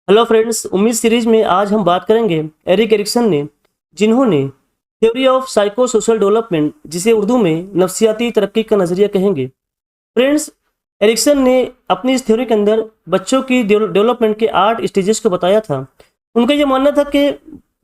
Hello friends, उम्मीद series में आज हम बात करेंगे एरिक एरिक्सन ने, जिन्होंने theory of psycho social development, जिसे उर्दू में नफ्सियाती तरक्की का नज़रिया कहेंगे। फ्रेंड्स, एरिक्सन ने अपनी इस थ्योरी के अंदर बच्चों की डेवलपमेंट के 8 स्टेजेस को बताया था। उनका ये मानना था कि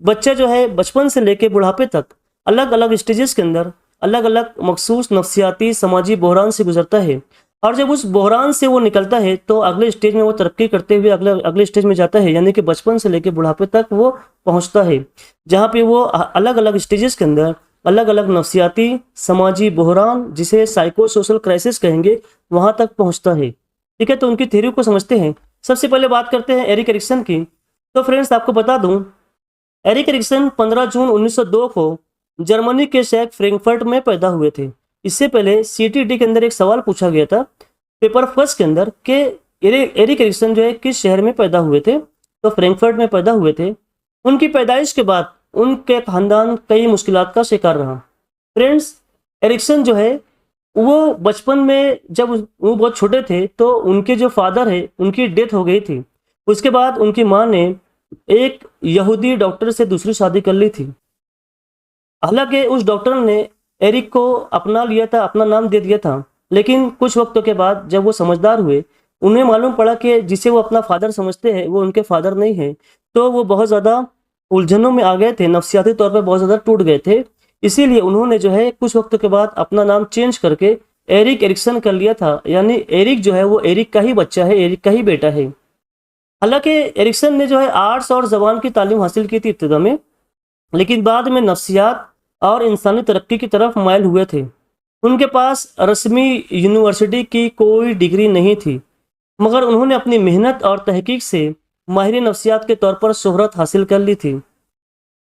बच्चा जो है बचपन से लेकर बुढ़ापे तक अलग अलग स्टेजेस के अंदर अलग अलग मखसूस नफ्सियाती समाजी बहरान से गुजरता है, और जब उस बहरान से वो निकलता है तो अगले स्टेज में वो तरक्की करते हुए अगले अगले स्टेज में जाता है, यानी कि बचपन से लेकर बुढ़ापे तक वो पहुंचता है, जहाँ पे वो अलग अलग स्टेजेस के अंदर अलग अलग नफ्सियाती समाजी बहरान, जिसे साइको सोशल क्राइसिस कहेंगे, वहां तक पहुंचता है। ठीक है, तो उनकी थ्योरी को समझते हैं। सबसे पहले बात करते हैं एरिक एरिक्सन की। तो फ्रेंड्स, आपको बता दूं, एरिक एरिक्सन 15 जून 1902 को जर्मनी के शहर फ्रैंकफर्ट में पैदा हुए थे। इससे पहले सीटीडी के अंदर एक सवाल पूछा गया था पेपर फर्स्ट के अंदर कि एरिक एरिक्सन जो है किस शहर में पैदा हुए थे, तो फ्रैंकफर्ट में पैदा हुए थे। उनकी पैदाइश के बाद उनके खानदान कई मुश्किलात का शिकार रहा। फ्रेंड्स, एरिक्सन जो है वो बचपन में जब वो बहुत छोटे थे तो उनके जो फादर है उनकी डेथ हो गई थी। उसके बाद उनकी माँ ने एक यहूदी डॉक्टर से दूसरी शादी कर ली थी। हालांकि उस डॉक्टर ने एरिक को अपना लिया था, अपना नाम दे दिया था, लेकिन कुछ वक्त के बाद जब वो समझदार हुए, उन्हें मालूम पड़ा कि जिसे वो अपना फादर समझते हैं वो उनके फादर नहीं है। तो वो बहुत ज़्यादा उलझनों में आ गए थे, नफ्सियाती तौर पर बहुत ज़्यादा टूट गए थे। इसीलिए उन्होंने जो है कुछ वक्त के बाद अपना नाम चेंज करके एरिक एरिक्सन कर लिया था, यानी एरिक जो है वो एरिक का ही बच्चा है, एरिक का ही बेटा है। हालांकि एरिक्सन ने जो है आर्ट्स और जबान की तालीम हासिल की थी इब्तिदा में, लेकिन बाद में नफ्सियात और इंसानी तरक्की की तरफ माइल हुए थे। उनके पास रस्मी यूनिवर्सिटी की कोई डिग्री नहीं थी, मगर उन्होंने अपनी मेहनत और तहकीक से माहिर नफ्सियात के तौर पर शोहरत हासिल कर ली थी।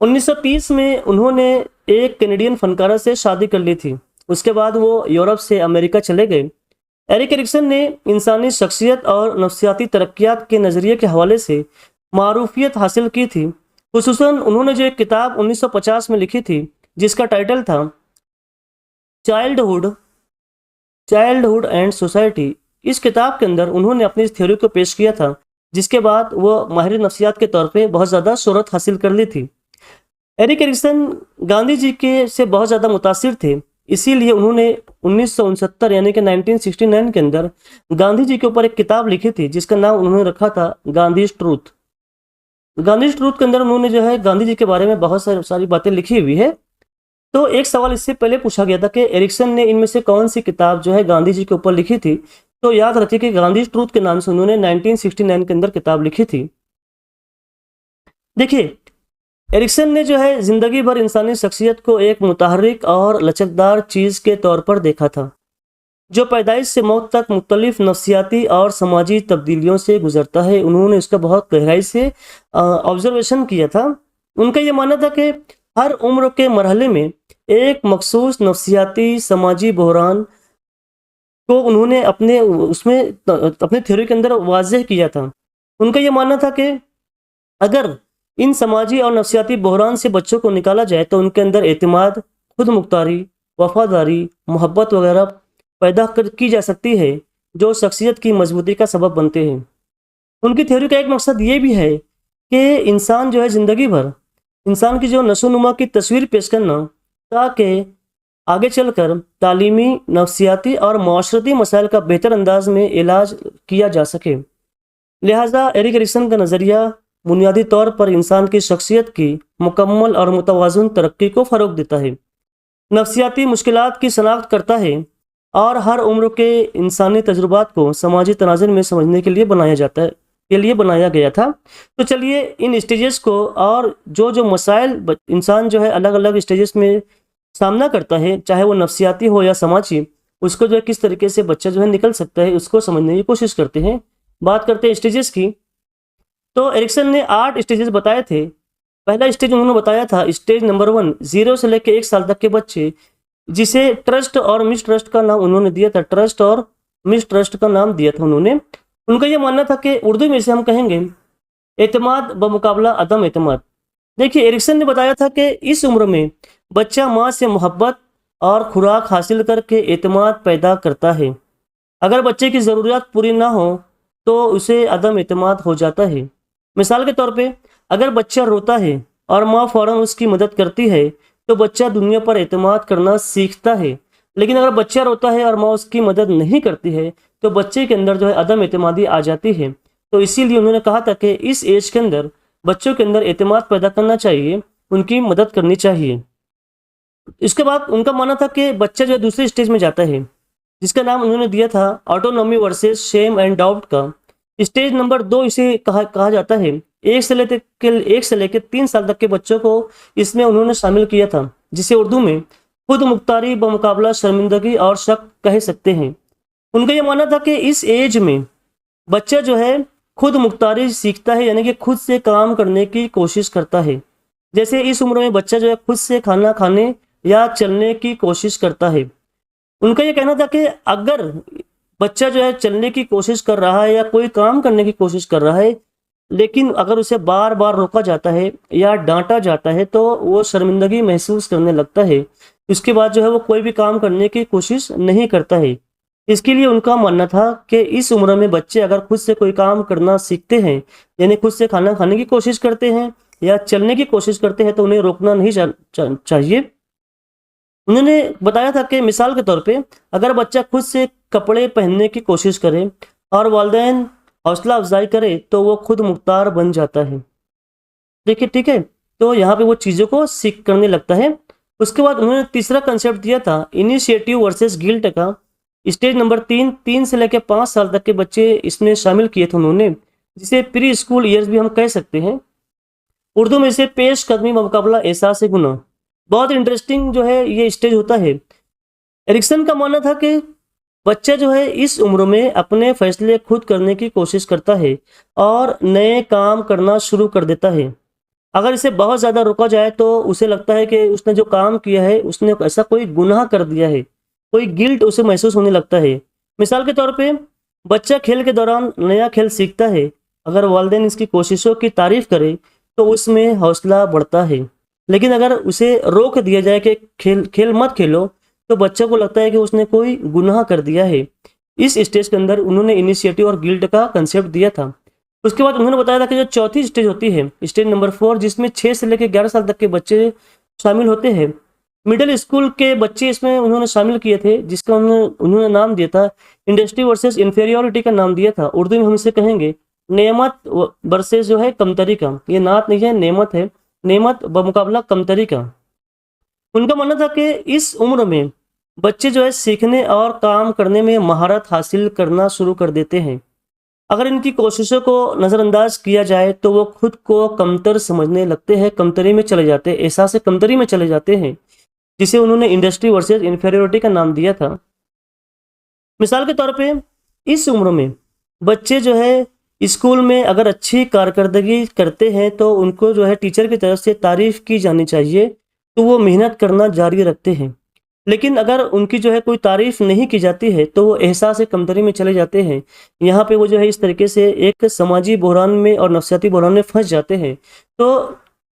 1930 में उन्होंने एक कैनेडियन फनकारा से शादी कर ली थी। उसके बाद वो यूरोप से अमेरिका चले गए। एरिक एरिक्सन ने इंसानी शख्सियत और नफ्सियाती तरक्कियात के नज़रिए के हवाले से मारूफियत हासिल की थी। खुसूसन उन्होंने जो एक किताब 1950 में लिखी थी जिसका टाइटल था चाइल्डहुड चाइल्डहुड एंड सोसाइटी। इस किताब के अंदर उन्होंने अपनी इस थ्योरी को पेश किया था, जिसके बाद वो माहिर नफ्सियात के तौर पे बहुत ज़्यादा शोहरत हासिल कर ली थी। एरिक एरिक्सन गांधी जी के से बहुत ज़्यादा मुतासिर थे, इसीलिए उन्होंने 1969 यानी कि 1969 के अंदर गांधी जी के ऊपर एक किताब लिखी थी जिसका नाम उन्होंने रखा था गांधी ट्रूथ। गांधी ट्रूथ के अंदर उन्होंने जो है गांधी जी के बारे में बहुत सारी बातें लिखी हुई है। तो एक सवाल इससे पहले पूछा गया था कि एरिक्सन ने इनमें से कौन सी किताब जो है गांधी जी के ऊपर लिखी थी, तो याद रखिए कि गांधी ट्रूथ के नाम से उन्होंने 1969 के अंदर किताब लिखी थी। देखिए, एरिक्सन ने जो है जिंदगी भर इंसानी शख्सियत को एक मुतहर्रिक और लचकदार चीज़ के तौर पर देखा था, जो पैदाइश से मौत तक मुख्तलिफ नफ्सियाती और समाजी तब्दीलियों से गुजरता है। उन्होंने इसका बहुत गहराई से ऑब्जर्वेशन किया था। उनका ये मानना था कि हर उम्र के मरहले में एक मखसूस नफ्सियाती समाजी बहरान को उन्होंने अपने थ्योरी के अंदर वाज़ेह किया था। उनका ये मानना था कि अगर इन समाजी और नफ्सियाती बहरान से बच्चों को निकाला जाए तो उनके अंदर एतमाद, खुद मुख्तारी, वफादारी, मोहब्बत वगैरह पैदा की जा सकती है, जो शख्सियत की मजबूती का सबब बनते हैं। उनकी थ्योरी का एक मकसद ये भी है कि इंसान जो है ज़िंदगी भर इंसान की जो नशोनुमा की तस्वीर पेश करना, ताकि आगे चलकर तालीमी, नफ्सियाती और माशरती मसाइल का बेहतर अंदाज में इलाज किया जा सके। लिहाजा एरिक एरिक्सन का नज़रिया बुनियादी तौर पर इंसान की शख्सियत की मुकम्मल और मुतवाज़न तरक्की को फ़रोग़ देता है, नफ्सियाती मुश्किलात की शनाख्त करता है और हर उम्र के इंसानी तजुर्बात को समाजी तनाज़ुर में समझने के लिए बनाया गया था। तो चलिए इन स्टेजेस को और जो जो मसाइल इंसान जो है अलग अलग स्टेजेस में सामना करता है, चाहे वो नफ्सियाती हो या समाजी, उसको जो है किस तरीके से बच्चा जो है निकल सकता है, उसको समझने की कोशिश करते हैं। बात करते हैं स्टेजेस की। तो एरिक्सन ने 8 स्टेजेस बताए थे। पहला स्टेज उन्होंने बताया था स्टेज नंबर 1, 0 से लेकर 1 साल तक के बच्चे, जिसे ट्रस्ट और मिसट्रस्ट का नाम उन्होंने दिया था। ट्रस्ट और मिसट्रस्ट का नाम दिया था उन्होंने। उनका यह मानना था कि उर्दू में से हम कहेंगे एतमाद बमुकाबला अदम एतमाद। देखिए, एरिक्सन ने बताया था कि इस उम्र में बच्चा माँ से मोहब्बत और खुराक हासिल करके एतमाद पैदा करता है। अगर बच्चे की ज़रूरियात पूरी ना हो तो उसे अदम एतमाद हो जाता है। मिसाल के तौर पे अगर बच्चा रोता है और माँ फौरन उसकी मदद करती है तो बच्चा दुनिया पर एतमाद करना सीखता है। लेकिन अगर बच्चा रोता है और माँ उसकी मदद नहीं करती है तो बच्चे के अंदर जो है अदम एतमादी आ जाती है। तो इसीलिए उन्होंने कहा था कि इस एज के अंदर बच्चों के अंदर एतमाद पैदा करना चाहिए, उनकी मदद करनी चाहिए। इसके बाद उनका मानना था कि बच्चा जो है दूसरे स्टेज में जाता है, जिसका नाम उन्होंने दिया था autonomy versus shame and doubt का। स्टेज नंबर 2 इसे कहा जाता है। 1 से लेकर 3 साल तक के बच्चों को इसमें उन्होंने शामिल किया था, जिसे उर्दू में खुद मुख्तारी बमुकाबला शर्मिंदगी और शक कह सकते हैं। उनका यह मानना था कि इस एज में बच्चा जो है खुद मुख्तारी सीखता है, यानी कि खुद से काम करने की कोशिश करता है। जैसे इस उम्र में बच्चा जो है खुद से खाना खाने या चलने की कोशिश करता है। उनका यह कहना था कि अगर बच्चा जो है चलने की कोशिश कर रहा है या कोई काम करने की कोशिश कर रहा है, लेकिन अगर उसे बार बार रोका जाता है या डांटा जाता है तो वो शर्मिंदगी महसूस करने लगता है। उसके बाद जो है वो कोई भी काम करने की कोशिश नहीं करता है। इसके लिए उनका मानना था कि इस उम्र में बच्चे अगर खुद से कोई काम करना सीखते हैं, यानी खुद से खाना खाने की कोशिश करते हैं या चलने की कोशिश करते हैं, तो उन्हें रोकना नहीं चाहिए। उन्होंने बताया था कि मिसाल के तौर पे अगर बच्चा खुद से कपड़े पहनने की कोशिश करे और वालिदैन हौसला अफजाई करे तो वो खुद मुख्तार बन जाता है। देखिए, ठीक है, तो यहाँ पे वो चीज़ों को सीख करने लगता है। उसके बाद उन्होंने तीसरा कंसेप्ट दिया था इनिशिएटिव वर्सेस गिल्ट का। स्टेज नंबर 3 से लेकर 5 साल तक के बच्चे इसमें शामिल किए थे उन्होंने, जिसे प्री स्कूल ईयर्स भी हम कह सकते हैं। उर्दू में इसे पेश कदमी मुकाबला एहसास गुना। बहुत इंटरेस्टिंग जो है ये स्टेज होता है। एरिक्सन का मानना था कि बच्चा जो है इस उम्र में अपने फैसले खुद करने की कोशिश करता है और नए काम करना शुरू कर देता है। अगर इसे बहुत ज़्यादा रोका जाए तो उसे लगता है कि उसने जो काम किया है उसने ऐसा कोई गुनाह कर दिया है, कोई गिल्ट उसे महसूस होने लगता है। मिसाल के तौर पे बच्चा खेल के दौरान नया खेल सीखता है, अगर वालिदैन इसकी कोशिशों की तारीफ करे तो उसमें हौसला बढ़ता है। लेकिन अगर उसे रोक दिया जाए कि खेल मत खेलो तो बच्चे को लगता है कि उसने कोई गुनाह कर दिया है। इस स्टेज के अंदर उन्होंने इनिशिएटिव और गिल्ट का कंसेप्ट दिया था। उसके बाद उन्होंने बताया था कि जो चौथी स्टेज होती है, स्टेज नंबर 4, जिसमें 6 से लेकर 11 साल तक के बच्चे शामिल होते हैं। मिडिल स्कूल के बच्चे इसमें उन्होंने शामिल किए थे, जिसका उन्होंने नाम दिया था इंडस्ट्री वर्सेस इंफीरियोरिटी का नाम दिया था। उर्दू में हम इसे कहेंगे नेमत वर्सेस जो है कमतरी का। ये नात नहीं है, नेमत है, नेमत बमुकाबला कमतरी का। उनका मानना था कि इस उम्र में बच्चे जो है सीखने और काम करने में महारत हासिल करना शुरू कर देते हैं। अगर इनकी कोशिशों को नज़रअंदाज किया जाए तो वो खुद को कमतर समझने लगते हैं, कमतरी में चले जाते हैं, एहसास कमतरी में चले जाते हैं, जिसे उन्होंने इंडस्ट्री वर्सेस इंफीरियोरिटी का नाम दिया था। मिसाल के तौर पे इस उम्र में बच्चे जो है स्कूल में अगर अच्छी कारकर्दगी करते हैं तो उनको जो है टीचर की तरफ से तारीफ की जानी चाहिए, तो वो मेहनत करना जारी रखते हैं। लेकिन अगर उनकी जो है कोई तारीफ नहीं की जाती है तो वो एहसास कमतरी में चले जाते हैं। यहाँ पे वो जो है इस तरीके से एक समाजी बहरान में और नफ्सियाती बहरान में फंस जाते हैं। तो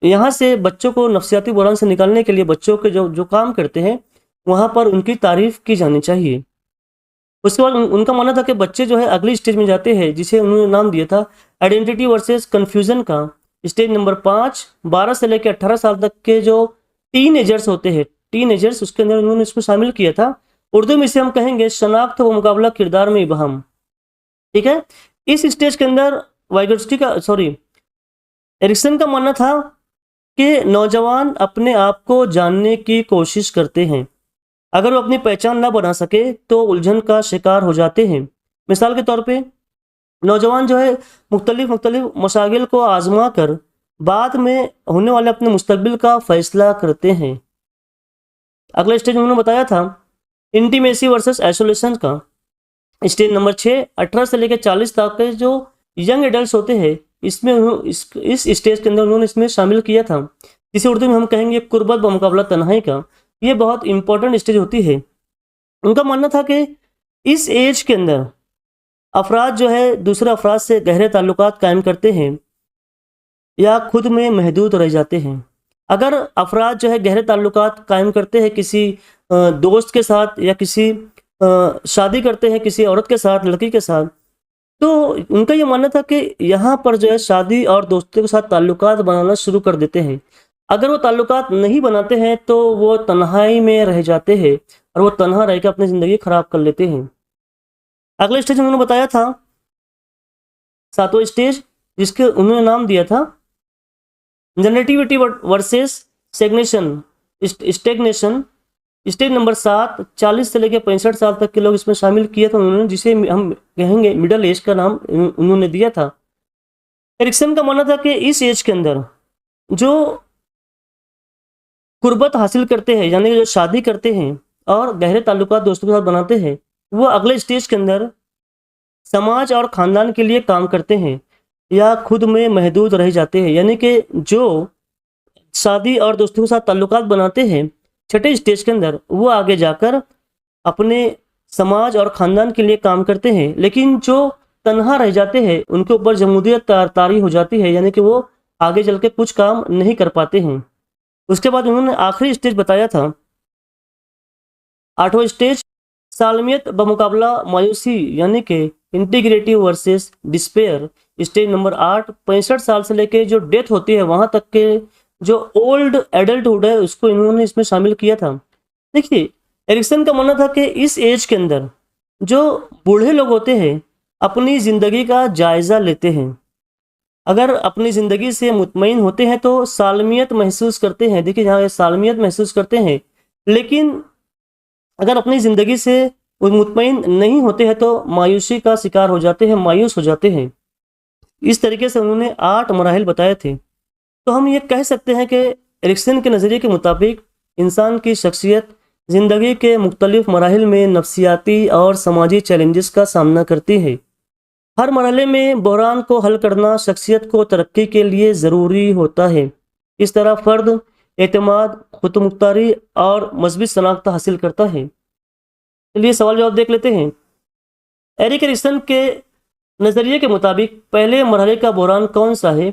यहाँ से बच्चों को नफ्सियाती बहरान से निकालने के लिए बच्चों के जो काम करते हैं वहाँ पर उनकी तारीफ की जानी चाहिए। उसके बाद उनका मानना था कि बच्चे जो है अगली स्टेज में जाते हैं, जिसे उन्होंने नाम दिया था आइडेंटिटी वर्सेस कन्फ्यूजन का। स्टेज नंबर 5, 12 से लेकर 18 साल तक के जो टीनेजर्स होते हैं, टीनेजर्स, उसके अंदर उन्होंने इसको शामिल किया था। उर्दू में इसे हम कहेंगे शनाख्त व मुकाबला किरदार में इबहम। ठीक है, इस स्टेज के अंदर एरिक्सन का मानना था कि नौजवान अपने आप को जानने की कोशिश करते हैं। अगर वो अपनी पहचान ना बना सके तो उलझन का शिकार हो जाते हैं। मिसाल के तौर पे नौजवान जो है मुख्तलिफ मशागिल को आजमा कर बाद में होने वाले अपने मुस्तकबिल का फैसला करते हैं। अगला स्टेज उन्होंने बताया था इंटीमेसी वर्सेस आइसोलेशन का। स्टेज नंबर 6, 18 से लेकर 40 तक के जो यंग एडल्ट होते हैं, इसमें इस स्टेज के अंदर उन्होंने इसमें शामिल किया था, जिसे उर्दू में हम कहेंगे कुर्बत बमुकाबला तन्हाई का। ये बहुत इंपॉर्टेंट स्टेज होती है। उनका मानना था कि इस एज के अंदर अफराद जो है दूसरे अफराद से गहरे ताल्लुकात कायम करते हैं या खुद में महदूद रह जाते हैं। अगर अफराद जो है गहरे ताल्लुकात कायम करते हैं किसी दोस्त के साथ या किसी शादी करते हैं किसी औरत के साथ, लड़की के साथ, तो उनका ये मानना था कि यहाँ पर जो है शादी और दोस्तों के साथ ताल्लुकात बनाना शुरू कर देते हैं। अगर वो ताल्लुकात नहीं बनाते हैं तो वो तन्हाई में रह जाते हैं और वो तन्हा रह के अपनी ज़िंदगी खराब कर लेते हैं। अगला स्टेज उन्होंने बताया था, सातवां स्टेज, जिसके उन्होंने नाम दिया था generativity versus stagnation. Stagnation stage number 7, 40 से लेकर 65 साल तक के लोग इसमें शामिल किया था उन्होंने, जिसे हम कहेंगे मिडल एज का नाम उन्होंने दिया था। एरिक्सन का मानना था कि इस एज के अंदर जो कुर्बत हासिल करते हैं, यानी जो शादी करते हैं और गहरे ताल्लुकात दोस्तों के साथ बनाते हैं, वो अगले स्टेज के अंदर समाज और खानदान के लिए काम करते हैं या खुद में महदूद रह जाते हैं। यानी कि जो शादी और दोस्तों के साथ ताल्लुकात बनाते हैं छठे स्टेज के अंदर, वो आगे जाकर अपने समाज और खानदान के लिए काम करते हैं, लेकिन जो तन्हा रह जाते हैं उनके ऊपर जमूदियत तारी हो जाती है, यानी कि वो आगे चल के कुछ काम नहीं कर पाते हैं। उसके बाद उन्होंने आखिरी स्टेज बताया था, आठवां स्टेज, सालमियत बमुकाबला मायूसी, यानी कि integrative versus despair. Stage number 8, 65 साल से लेके जो डेथ होती है वहां तक के जो ओल्ड एडल्टहुड है उसको इन्होंने इसमें शामिल किया था। देखिए, एरिक्सन का मानना था कि इस एज के अंदर जो बूढ़े लोग होते हैं अपनी ज़िंदगी का जायज़ा लेते हैं। अगर अपनी ज़िंदगी से मुतमईन होते हैं तो सालमियत महसूस करते हैं। देखिए, यहाँ सालमियत महसूस करते हैं, लेकिन अगर अपनी ज़िंदगी से वो मुतमईन नहीं होते हैं तो मायूसी का शिकार हो जाते हैं, मायूस हो जाते हैं। इस तरीके से उन्होंने 8 मराहिल बताए थे। तो हम ये कह सकते हैं कि एरिक्सन के नज़रिए के मुताबिक इंसान की शख्सियत ज़िंदगी के मुख्तलिफ मराहिल में नफ्सियाती और समाजी चैलेंजेस का सामना करती है। हर मरहले में बहरान को हल करना शख्सियत को तरक्की के लिए ज़रूरी होता है। इस तरह फ़र्द एतमाद, खुदमुख्तारी और मजबूत शनाख्त हासिल करता है। चलिए सवाल जवाब देख लेते हैं। एरिक एरिक्सन के नज़रिए के मुताबिक पहले मरहले का बहरान कौन सा है?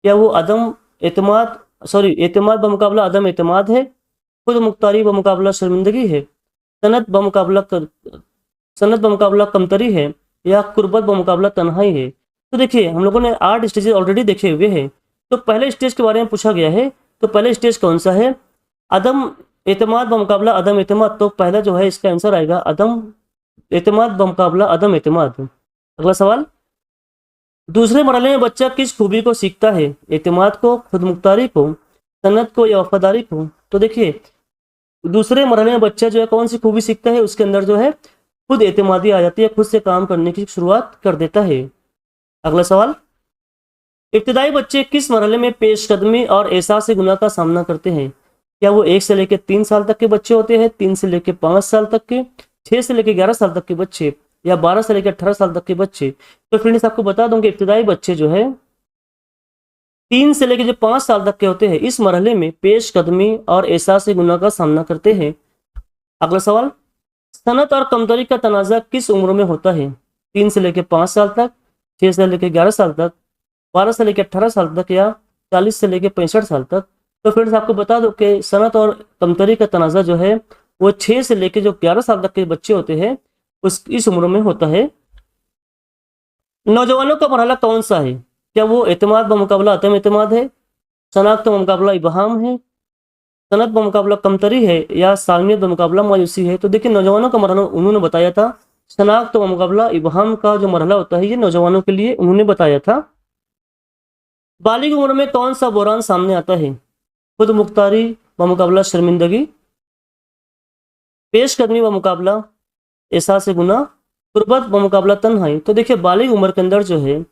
क्या वो एतमाद बमुकाबला अदम एतमाद है, खुद मुख्तारी बमुकाबला शर्मिंदगी है, सनत बमुकाबला कमतरी है, या कुर्बत बमुकाबला तन्हाई है? तो देखिए, हम लोगों ने 8 स्टेजेस ऑलरेडी देखे हुए हैं। तो पहले स्टेज के बारे में पूछा गया है, तो पहले स्टेज कौन सा है? अदम एतमाद बमुकाबला अदम एतमाद। तो पहला जो है इसका आंसर आएगा अदम एतमाद बमुकाबला अदम एतमाद। अगला सवाल, दूसरे मरहले में बच्चा किस खूबी को सीखता है? एतमाद को, खुदमुख्तारी को, सनत को, या वफादारी को? तो देखिए, दूसरे मरहले में बच्चा जो है कौन सी खूबी सीखता है? उसके अंदर जो है खुद एतमादी आ जाती है, खुद से काम करने की शुरुआत कर देता है। अगला सवाल, इब्तदाई बच्चे किस मरहले में पेशकदमी और एहसास गुनाह का सामना करते हैं? क्या वो 1 से लेकर 3 साल तक के बच्चे होते हैं, 3 से लेकर 5 साल तक के, 6 से लेकर 11 साल तक के बच्चे, या 12 से लेकर 18 साल तक के बच्चे? तो फ्रेंड्स, आपको बता दूं कि इब्तदाई बच्चे जो है 3 से लेकर जो 5 साल तक के होते हैं, इस मरहले में पेशकदमी और एहसास गुनाह का सामना करते हैं। अगला सवाल, सनत और कमतरी का तनाज़ा किस उम्र में होता है? 3 से लेकर 5 साल तक, 6 से लेकर 11 साल तक, 12 से लेकर 18 साल तक, या 40 से लेकर 65 साल तक? तो फ्रेंड्स, आपको बता दो कि सनत और कमतरी का तनाज़ा जो है वो 6 से लेकर जो 11 साल तक के बच्चे होते हैं इस उम्र में होता है। नौजवानों का मरहला कौन सा है? क्या वो एतमाद बमुकाबला अदम एतमाद है, शनाख्त बमुकाबला इबहाम है, सनत बमुकाबला कमतरी है, या सालमियत बमुकाबला मायूसी है? तो देखिए, नौजवानों का मरहला उन्होंने बताया था शनाख्त बमुकाबला इबहाम का जो मरहला होता है ये नौजवानों के लिए उन्होंने बताया था। बालिग उम्र में कौन सा बहरान सामने आता है? खुद मुख्तारी बमुकाबला शर्मिंदगी, पेशकदमी बमुकाबला एहसास गुनाह, कुर्बत बमुकाबला तन्हाई? तो देखिए, बालिग उम्र के अंदर जो है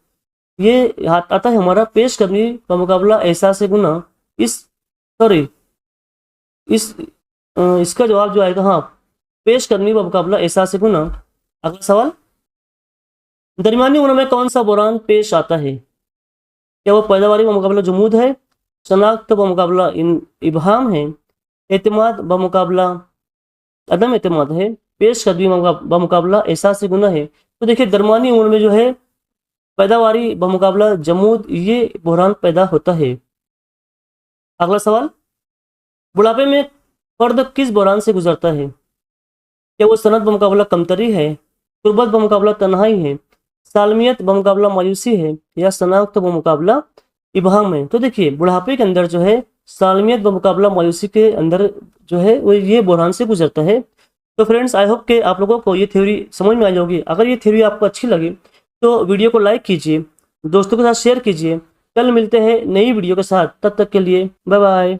ये आता है हमारा पेशकदमी बमुकाबला एहसास गुनाह। इसका जवाब जो आएगा, हाँ, पेशकदमी बमुकाबला एहसास गुनाह। अगला सवाल, दरमियानी उम्र में कौन सा बहरान पेश आता है? क्या वो पैदावारी बमुकाबला जुमूद है, शनाख्त बमुकाबला इबहाम है, एतमाद बमुकाबला अदम एतमाद है, पेशकदमी बमुकाबला एहसास गुनाह है? तो देखिए, दरमियानी उम्र में जो है पैदावारी बमुकाबला जमूद ये बहरान पैदा होता है। अगला सवाल, बुढ़ापे में फर्द किस बहरान से गुजरता है? क्या वो सनत बमुकाबला कमतरी है, कुर्बत बमुकाबला तन्हाई है, सालमियत बमुकाबला मायूसी है या शनाख्त बमुकाबला इबहम है। तो देखिए बुढ़ापे के अंदर जो है सालमियत बमुकाबला मायूसी के अंदर जो है वो ये बहरान से गुजरता है। तो फ्रेंड्स आई होप कि आप लोगों को ये थ्योरी समझ में आई होगी। अगर ये थ्योरी आपको अच्छी लगी तो वीडियो को लाइक कीजिए, दोस्तों के साथ शेयर कीजिए। कल मिलते हैं नई वीडियो के साथ, तब तक के लिए बाय बाय।